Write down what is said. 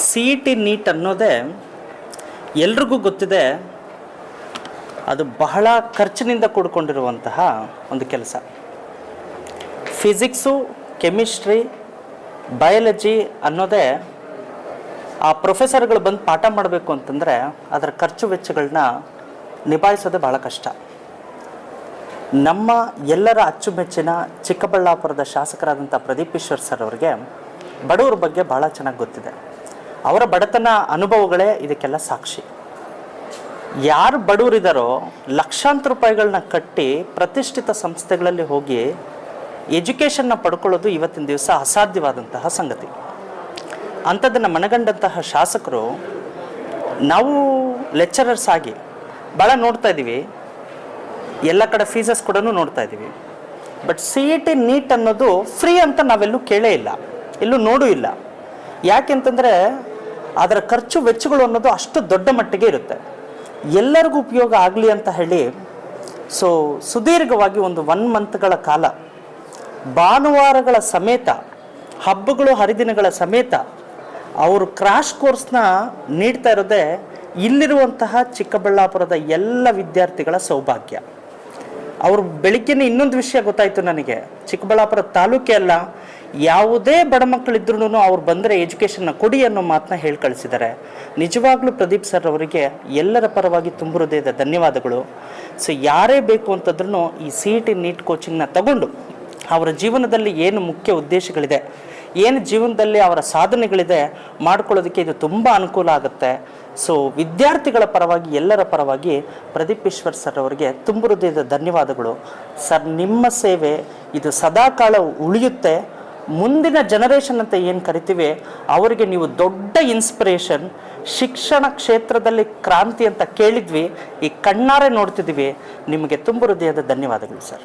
C E T NEET ಅನ್ನೋದೇ ಎಲ್ರಿಗೂ ಗೊತ್ತಿದೆ. ಅದು ಬಹಳ ಖರ್ಚಿನಿಂದ ಕೂಡಿಕೊಂಡಿರುವಂತಹ ಒಂದು ಕೆಲಸ. ಫಿಸಿಕ್ಸು, ಕೆಮಿಸ್ಟ್ರಿ, ಬಯಾಲಜಿ ಅನ್ನೋದೇ ಆ ಪ್ರೊಫೆಸರ್ಗಳು ಬಂದು ಪಾಠ ಮಾಡಬೇಕು ಅಂತಂದರೆ ಅದರ ಖರ್ಚು ವೆಚ್ಚಗಳನ್ನ ನಿಭಾಯಿಸೋದೇ ಭಾಳ ಕಷ್ಟ. ನಮ್ಮ ಎಲ್ಲರ ಅಚ್ಚುಮೆಚ್ಚಿನ ಚಿಕ್ಕಬಳ್ಳಾಪುರದ ಶಾಸಕರಾದಂಥ ಪ್ರದೀಪ್ ಈಶ್ವರ್ ಸರ್ ಅವರಿಗೆ ಬಡವರ ಬಗ್ಗೆ ಭಾಳ ಚೆನ್ನಾಗಿ ಗೊತ್ತಿದೆ. ಅವರ ಬಡತನ ಅನುಭವಗಳೇ ಇದಕ್ಕೆಲ್ಲ ಸಾಕ್ಷಿ. ಯಾರು ಬಡವರಿದ್ದಾರೋ ಲಕ್ಷಾಂತರ ರೂಪಾಯಿಗಳನ್ನ ಕಟ್ಟಿ ಪ್ರತಿಷ್ಠಿತ ಸಂಸ್ಥೆಗಳಲ್ಲಿ ಹೋಗಿ ಎಜುಕೇಷನ್ನ ಪಡ್ಕೊಳ್ಳೋದು ಇವತ್ತಿನ ದಿವಸ ಅಸಾಧ್ಯವಾದಂತಹ ಸಂಗತಿ. ಅಂಥದ್ದನ್ನು ಮನಗಂಡಂತಹ ಶಾಸಕರು ನಾವು ಲೆಕ್ಚರರ್ಸ್ ಆಗಿ ಭಾಳ ನೋಡ್ತಾ ಇದ್ದೀವಿ, ಎಲ್ಲ ಕಡೆ ಫೀಸಸ್ ಕೂಡ ನೋಡ್ತಾ ಇದ್ದೀವಿ. But C E T NEET ಅನ್ನೋದು ಫ್ರೀ ಅಂತ ನಾವೆಲ್ಲೂ ಕೇಳೇ ಇಲ್ಲ, ಎಲ್ಲೂ ನೋಡೂ ಇಲ್ಲ. ಯಾಕೆಂತಂದರೆ ಅದರ ಖರ್ಚು ವೆಚ್ಚಗಳು ಅನ್ನೋದು ಅಷ್ಟು ದೊಡ್ಡ ಮಟ್ಟಿಗೆ ಇರುತ್ತೆ. ಎಲ್ಲರಿಗೂ ಉಪಯೋಗ ಆಗಲಿ ಅಂತ ಹೇಳಿ ಸುದೀರ್ಘವಾಗಿ ಒಂದು 1 ಮಂತ್ಗಳ ಕಾಲ ಭಾನುವಾರಗಳ ಸಮೇತ, ಹಬ್ಬಗಳು ಹರಿದಿನಗಳ ಸಮೇತ ಅವರು ಕ್ರಾಶ್ ಕೋರ್ಸ್ನ ನೀಡ್ತಾ ಇರೋದೇ ಇಲ್ಲಿರುವಂತಹ ಚಿಕ್ಕಬಳ್ಳಾಪುರದ ಎಲ್ಲ ವಿದ್ಯಾರ್ಥಿಗಳ ಸೌಭಾಗ್ಯ. ಅವರು ಬೆಳಿಗ್ಗೆನೇ ಇನ್ನೊಂದು ವಿಷಯ ಗೊತ್ತಾಯಿತು ನನಗೆ, ಚಿಕ್ಕಬಳ್ಳಾಪುರ ತಾಲೂಕೇ ಅಲ್ಲ, ಯಾವುದೇ ಬಡ ಮಕ್ಕಳಿದ್ರೂ ಅವ್ರು ಬಂದರೆ ಎಜುಕೇಷನ್ನ ಕೊಡಿ ಅನ್ನೋ ಮಾತನ್ನ ಹೇಳಿ ಕಳಿಸಿದ್ದಾರೆ. ನಿಜವಾಗ್ಲೂ ಪ್ರದೀಪ್ ಸರ್ ಅವರಿಗೆ ಎಲ್ಲರ ಪರವಾಗಿ ತುಂಬ ಹೃದಯದ ಧನ್ಯವಾದಗಳು. ಯಾರೇ ಬೇಕು ಅಂತಂದ್ರೂ ಈ ಸಿ ಇ ಟಿ ನೀಟ್ ಕೋಚಿಂಗ್ನ ತಗೊಂಡು ಅವರ ಜೀವನದಲ್ಲಿ ಏನು ಮುಖ್ಯ ಉದ್ದೇಶಗಳಿದೆ, ಏನು ಜೀವನದಲ್ಲಿ ಅವರ ಸಾಧನೆಗಳಿದೆ ಮಾಡ್ಕೊಳ್ಳೋದಕ್ಕೆ ಇದು ತುಂಬ ಅನುಕೂಲ ಆಗುತ್ತೆ. ವಿದ್ಯಾರ್ಥಿಗಳ ಪರವಾಗಿ, ಎಲ್ಲರ ಪರವಾಗಿ ಪ್ರದೀಪ್ ಈಶ್ವರ್ ಸರ್ ಅವರಿಗೆ ತುಂಬ ಹೃದಯದ ಧನ್ಯವಾದಗಳು. ಸರ್, ನಿಮ್ಮ ಸೇವೆ ಇದು ಸದಾಕಾಲ ಉಳಿಯುತ್ತೆ. ಮುಂದಿನ ಜನರೇಷನ್ ಅಂತ ಏನು ಕರಿತೀವಿ ಅವರಿಗೆ ನೀವು ದೊಡ್ಡ ಇನ್ಸ್ಪಿರೇಷನ್. ಶಿಕ್ಷಣ ಕ್ಷೇತ್ರದಲ್ಲಿ ಕ್ರಾಂತಿ ಅಂತ ಕೇಳಿದ್ವಿ, ಈ ಕಣ್ಣಾರೆ ನೋಡ್ತಿದ್ದೀವಿ. ನಿಮಗೆ ತುಂಬ ಹೃದಯದ ಧನ್ಯವಾದಗಳು ಸರ್.